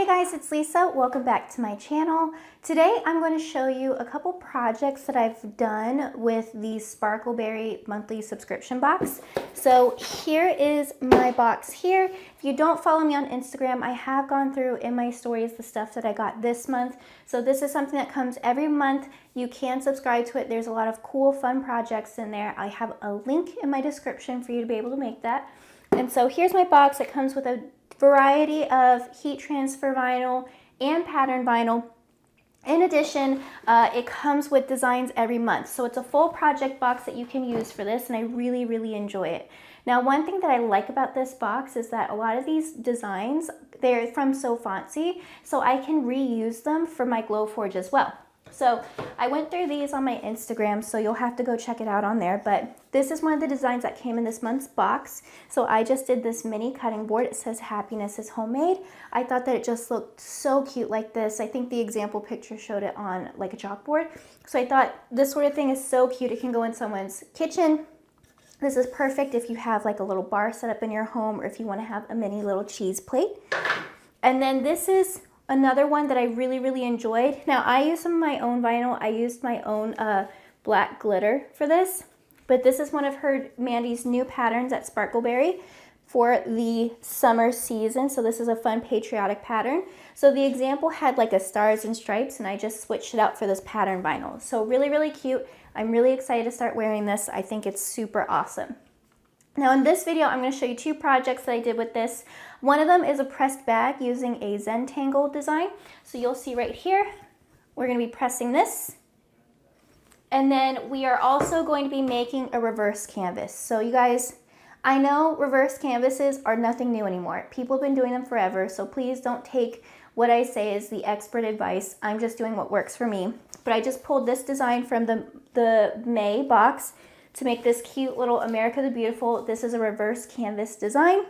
Hey guys, it's Lisa. Welcome back to my channel. Today I'm going to show you a couple projects that I've done with the Sparkleberry Monthly Subscription box. So here is my box here. If you don't follow me on Instagram, I have gone through in my stories the stuff that I got this month. So this is something that comes every month. You can subscribe to it. There's a lot of cool, fun projects in there. I have a link in my description for you to be able to make that. And so here's my box. It comes with a variety of heat transfer vinyl and pattern vinyl. In addition, it comes with designs every month. So it's a full project box that you can use for this, and I really enjoy it. Now, one thing that I like about this box is that a lot of these designs, they're from So Fancy, so I can reuse them for my Glowforge as well. So I went through these on my Instagram, so you'll have to go check it out on there. But this is one of the designs that came in this month's box. So I just did this mini cutting board. It says happiness is homemade. I thought that it just looked so cute like this. I think the example picture showed it on like a chalkboard. So I thought this sort of thing is so cute. It can go in someone's kitchen. This is perfect if you have like a little bar set up in your home, or if you want to have a mini little cheese plate. And then this is another one that I really enjoyed. Now, I used some of my own vinyl. I used my own black glitter for this, but this is one of Mandy's new patterns at Sparkleberry for the summer season. So this is a fun patriotic pattern. So the example had like a stars and stripes, and I just switched it out for this pattern vinyl. So really cute. I'm really excited to start wearing this. I think it's super awesome. Now in this video, I'm going to show you two projects that I did with this. One of them is a pressed bag using a Zentangle design. So you'll see right here, we're going to be pressing this. And then we are also going to be making a reverse canvas. So you guys, I know reverse canvases are nothing new anymore. People have been doing them forever, so please don't take what I say as the expert advice. I'm just doing what works for me. But I just pulled this design from the May box to make this cute little America the Beautiful. This is a reverse canvas design.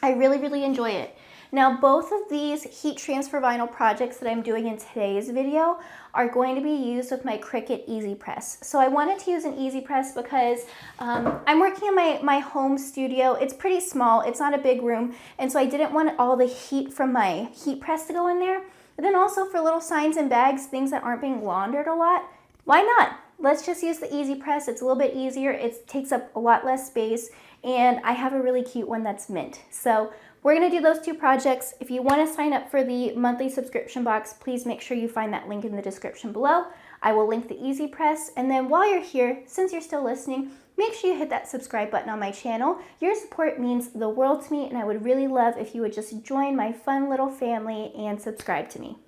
I really enjoy it. Now, both of these heat transfer vinyl projects that I'm doing in today's video are going to be used with my Cricut Easy Press. So I wanted to use an Easy Press because I'm working in my home studio. It's pretty small, it's not a big room, and so I didn't want all the heat from my heat press to go in there. But then also for little signs and bags, things that aren't being laundered a lot, why not? Let's just use the Easy Press. It's a little bit easier. It takes up a lot less space, and I have a really cute one that's mint. So we're going to do those two projects. If you want to sign up for the monthly subscription box, please make sure you find that link in the description below. I will link the Easy Press. And then while you're here, since you're still listening, make sure you hit that subscribe button on my channel. Your support means the world to me, and I would really love if you would just join my fun little family and subscribe to me.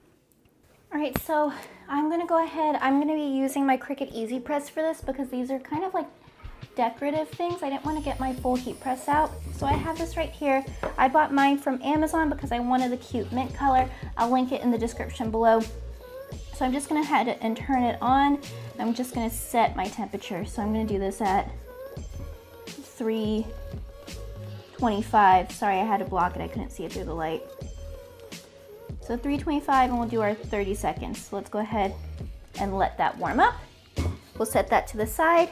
All right, so I'm gonna go ahead. I'm gonna be using my Cricut Easy Press for this because these are kind of like decorative things. I didn't want to get my full heat press out. So I have this right here. I bought mine from Amazon because I wanted the cute mint color. I'll link it in the description below. So I'm just gonna head and turn it on. I'm just gonna set my temperature. So I'm gonna do this at 325. Sorry, I had to block it. I couldn't see it through the light. So 325, and we'll do our 30 seconds. So let's go ahead and let that warm up. We'll set that to the side.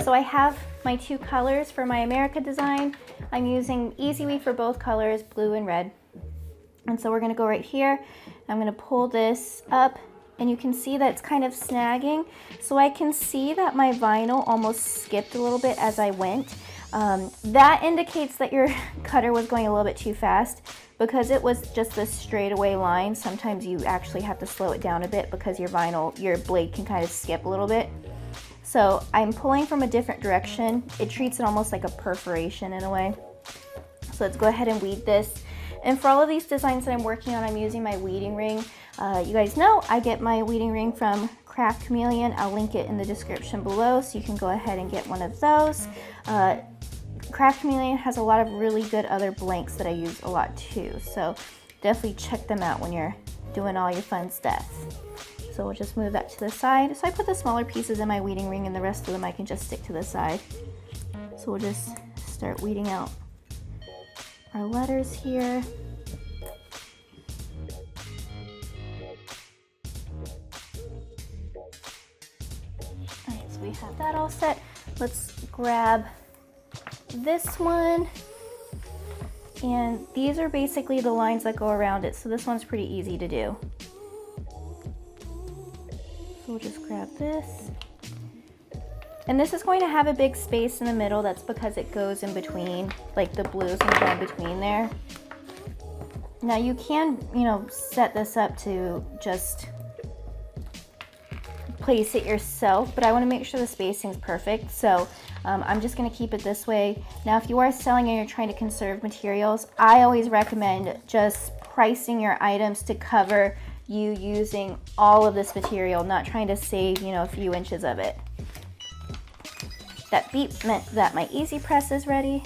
So I have my two colors for my America design. I'm using Easy Weave for both colors, blue and red. And so we're gonna go right here. I'm gonna pull this up, and you can see that it's kind of snagging. So I can see that my vinyl almost skipped a little bit as I went. That indicates that your cutter was going a little bit too fast. Because it was just a straightaway line, sometimes you actually have to slow it down a bit because your blade can kind of skip a little bit. So I'm pulling from a different direction. It treats it almost like a perforation in a way. So let's go ahead and weed this. And for all of these designs that I'm working on, I'm using my weeding ring. You guys know I get my weeding ring from Craft Chameleon. I'll link it in the description below, so you can go ahead and get one of those. Craft Chameleon has a lot of really good other blanks that I use a lot too, so definitely check them out when you're doing all your fun stuff. So we'll just move that to the side. So I put the smaller pieces in my weeding ring, and the rest of them I can just stick to the side. So we'll just start weeding out our letters here. All right, so we have that all set. Let's grab this one And these are basically the lines that go around it, so this one's pretty easy to do. So we'll just grab this. And this is going to have a big space in the middle. That's because it goes in between, like the blues and go in between there. Now you can, set this up to just place it yourself, but I want to make sure the spacing is perfect. So I'm just going to keep it this way. Now, if you are selling and you're trying to conserve materials, I always recommend just pricing your items to cover you using all of this material, not trying to save, a few inches of it. That beep meant that my easy press is ready.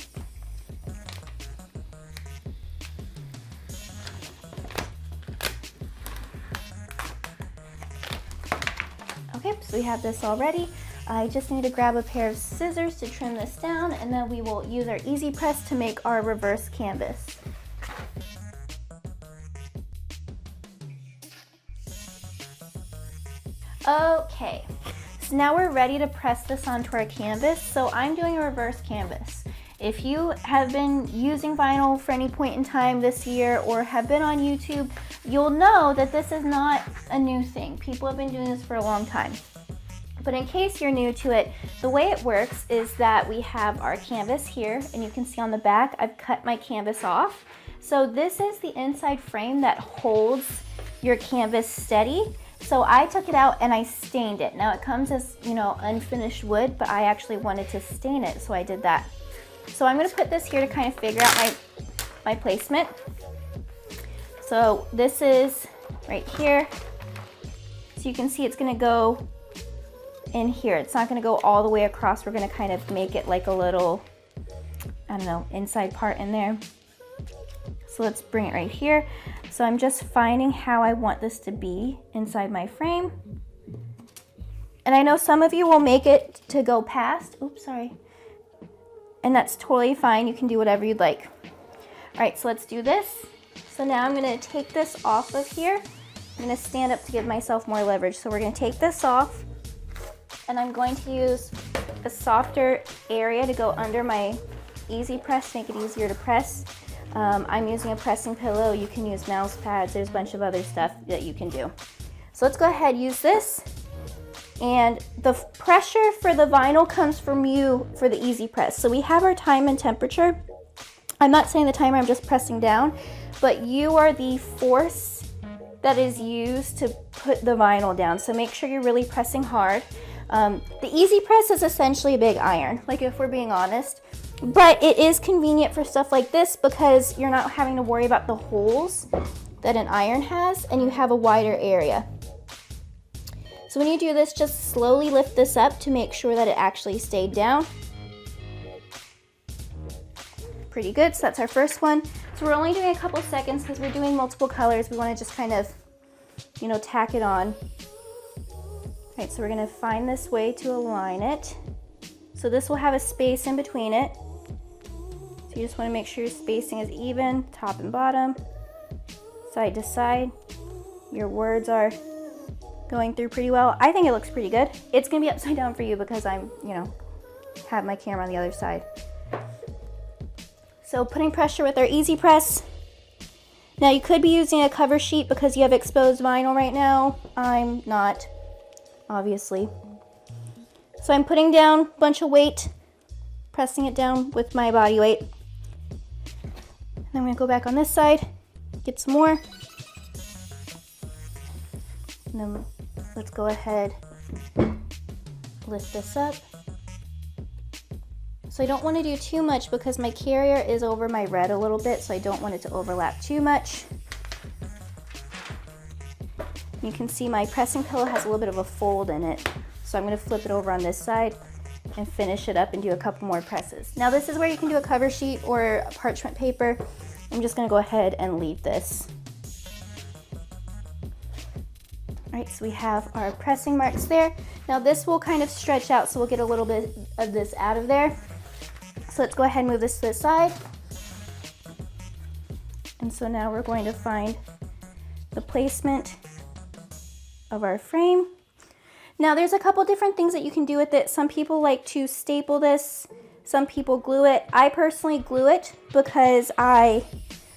Okay, so we have this all ready. I just need to grab a pair of scissors to trim this down, and then we will use our easy press to make our reverse canvas. Okay, so now we're ready to press this onto our canvas. So I'm doing a reverse canvas. If you have been using vinyl for any point in time this year or have been on YouTube, you'll know that this is not a new thing. People have been doing this for a long time. But in case you're new to it, the way it works is that we have our canvas here, and you can see on the back, I've cut my canvas off. So this is the inside frame that holds your canvas steady. So I took it out and I stained it. Now it comes as, unfinished wood, but I actually wanted to stain it, so I did that. So I'm gonna put this here to kind of figure out my placement. So this is right here. So you can see it's gonna go in here. It's not gonna go all the way across. We're gonna kind of make it like a little, inside part in there. So let's bring it right here. So I'm just finding how I want this to be inside my frame. And I know some of you will make it to go past. Oops, sorry. And that's totally fine. You can do whatever you'd like. All right, so let's do this. So now I'm gonna take this off of here. I'm gonna stand up to give myself more leverage. So we're gonna take this off, and I'm going to use a softer area to go under my easy press, make it easier to press. I'm using a pressing pillow. You can use mouse pads. There's a bunch of other stuff that you can do. So let's go ahead and use this. And the pressure for the vinyl comes from you for the easy press. So we have our time and temperature. I'm not saying the timer, I'm just pressing down, but you are the force that is used to put the vinyl down. So make sure you're really pressing hard. The easy press is essentially a big iron, like if we're being honest. But it is convenient for stuff like this because you're not having to worry about the holes that an iron has, and you have a wider area. So when you do this, just slowly lift this up to make sure that it actually stayed down. Pretty good, so that's our first one. So we're only doing a couple seconds because we're doing multiple colors. We want to just kind of, tack it on. All right, so we're gonna find this way to align it. So this will have a space in between it. So you just want to make sure your spacing is even, top and bottom, side to side. Your words are going through pretty well. I think it looks pretty good. It's gonna be upside down for you because I'm, have my camera on the other side. So putting pressure with our easy press. Now you could be using a cover sheet because you have exposed vinyl right now. I'm not, obviously. So I'm putting down a bunch of weight, pressing it down with my body weight. And I'm gonna go back on this side, get some more. And then let's go ahead, lift this up. So I don't want to do too much because my carrier is over my red a little bit, so I don't want it to overlap too much. You can see my pressing pillow has a little bit of a fold in it. So I'm going to flip it over on this side and finish it up and do a couple more presses. Now this is where you can do a cover sheet or a parchment paper. I'm just going to go ahead and leave this. All right, so we have our pressing marks there. Now this will kind of stretch out, so we'll get a little bit of this out of there. So let's go ahead and move this to the side. And so now we're going to find the placement of our frame. Now there's a couple different things that you can do with it. Some people like to staple this. Some people glue it. I personally glue it because I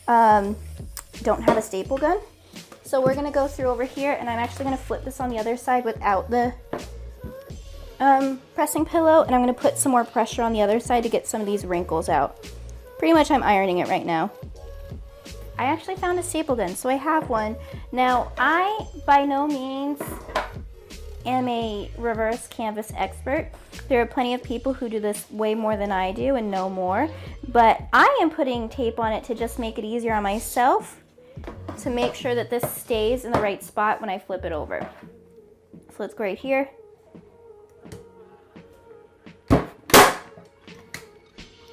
don't have a staple gun. So we're gonna go through over here, and I'm actually gonna flip this on the other side without the pressing pillow, and I'm gonna put some more pressure on the other side to get some of these wrinkles out. Pretty much I'm ironing it right now. I actually found a staple gun, so I have one. Now, I by no means am a reverse canvas expert. There are plenty of people who do this way more than I do and know more, but I am putting tape on it to just make it easier on myself, to make sure that this stays in the right spot when I flip it over. So let's go right here.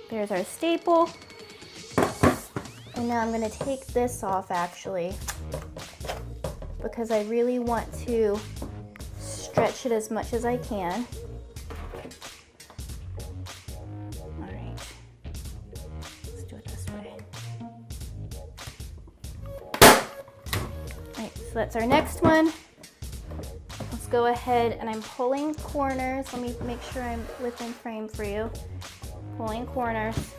There's our staple. And now I'm gonna take this off actually, because I really want to stretch it as much as I can. All right, let's do it this way. All right, so that's our next one. Let's go ahead, and I'm pulling corners. Let me make sure I'm within frame for you. Pulling corners,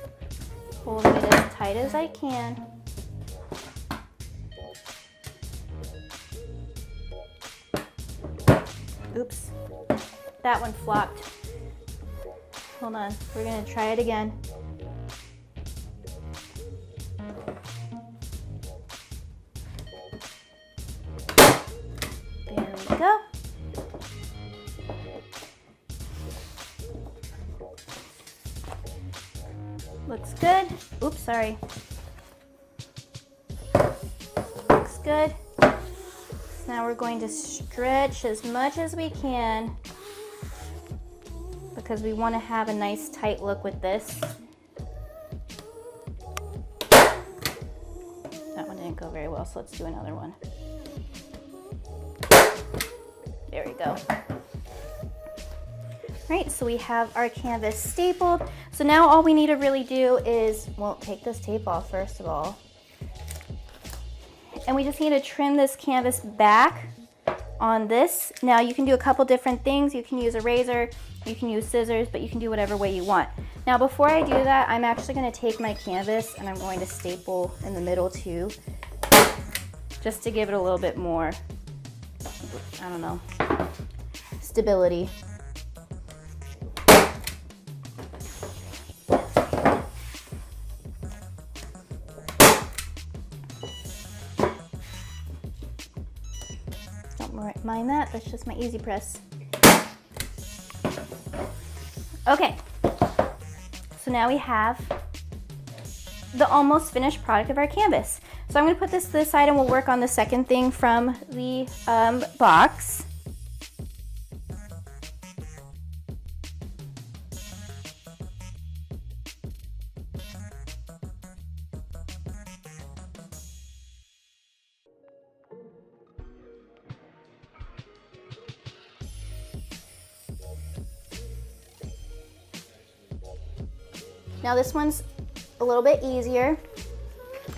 holding it as tight as I can. Oops, that one flopped. Hold on, we're gonna try it again. There we go. Looks good. Oops, sorry. Looks good. Now we're going to stretch as much as we can because we want to have a nice tight look with this. That one didn't go very well, so let's do another one. There we go. Right, so we have our canvas stapled. So now all we need to really do is, well, take this tape off first of all. And we just need to trim this canvas back on this. Now you can do a couple different things. You can use a razor, you can use scissors, but you can do whatever way you want. Now before I do that, I'm actually gonna take my canvas and I'm going to staple in the middle too, just to give it a little bit more, I don't know, stability. Don't mind that, that's just my easy press. Okay, so now we have the almost finished product of our canvas. So I'm going to put this to the side and we'll work on the second thing from the box. Now this one's a little bit easier.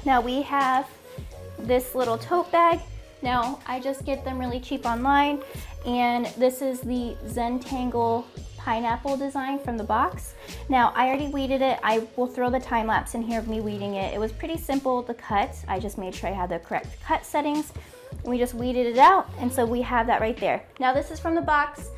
Now we have this little tote bag. Now I just get them really cheap online, and this is the Zentangle pineapple design from the box. Now I already weeded it. I will throw the time lapse in here of me weeding it. It was pretty simple to cut. I just made sure I had the correct cut settings, and we just weeded it out, and so we have that right there. Now this is from the box.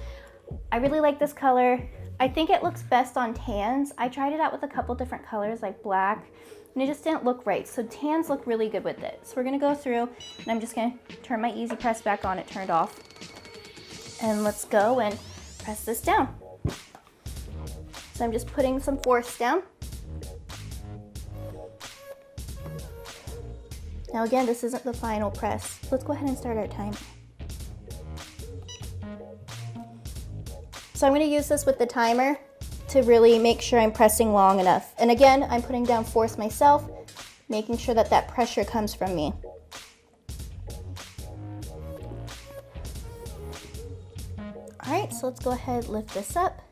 I really like this color. I think it looks best on tans. I tried it out with a couple different colors like black, and it just didn't look right. So tans look really good with it. So we're gonna go through, and I'm just gonna turn my easy press back on, it turned off. And let's go and press this down. So I'm just putting some force down. Now again, this isn't the final press. Let's go ahead and start our timer. So I'm going to use this with the timer to really make sure I'm pressing long enough. And again, I'm putting down force myself, making sure that that pressure comes from me. All right, so let's go ahead and lift this up.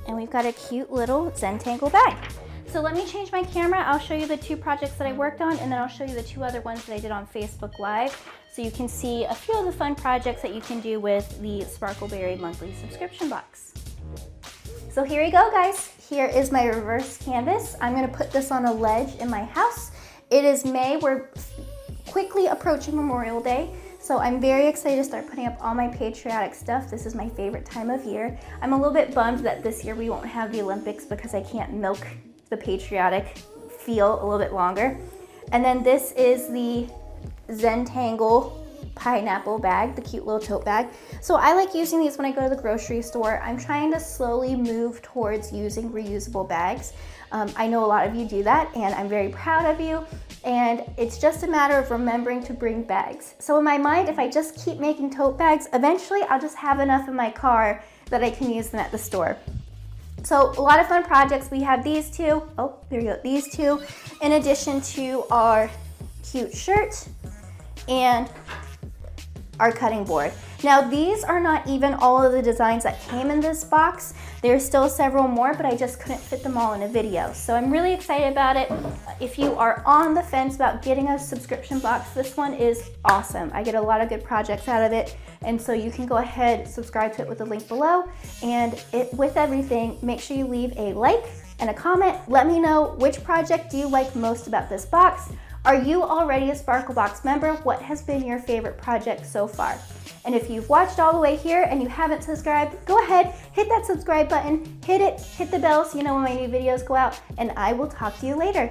And we've got a cute little Zentangle bag. So let me change my camera. I'll show you the two projects that I worked on, and then I'll show you the two other ones that I did on Facebook Live. so you can see a few of the fun projects that you can do with the Sparkleberry Monthly Subscription box. So here you go, guys. Here is my reverse canvas. I'm gonna put this on a ledge in my house. It is May, we're quickly approaching Memorial Day, so I'm very excited to start putting up all my patriotic stuff. This is my favorite time of year. I'm a little bit bummed that this year we won't have the Olympics because I can't milk the patriotic feel a little bit longer. And then this is the Zentangle pineapple bag, the cute little tote bag. So I like using these when I go to the grocery store. I'm trying to slowly move towards using reusable bags. I know a lot of you do that, and I'm very proud of you. And it's just a matter of remembering to bring bags. So in my mind, if I just keep making tote bags, eventually I'll just have enough in my car that I can use them at the store. So a lot of fun projects. We have these two. Oh, there we go. These two, in addition to our cute shirt and our cutting board. Now these are not even all of the designs that came in this box. There's still several more, but I just couldn't fit them all in a video. So I'm really excited about it. If you are on the fence about getting a subscription box, this one is awesome. I get a lot of good projects out of it. And so you can go ahead, subscribe to it with the link below. And with everything, make sure you leave a like and a comment. Let me know which project do you like most about this box. Are you already a Sparklebox member? What has been your favorite project so far? And if you've watched all the way here and you haven't subscribed, go ahead, hit that subscribe button, hit the bell so you know when my new videos go out, and I will talk to you later.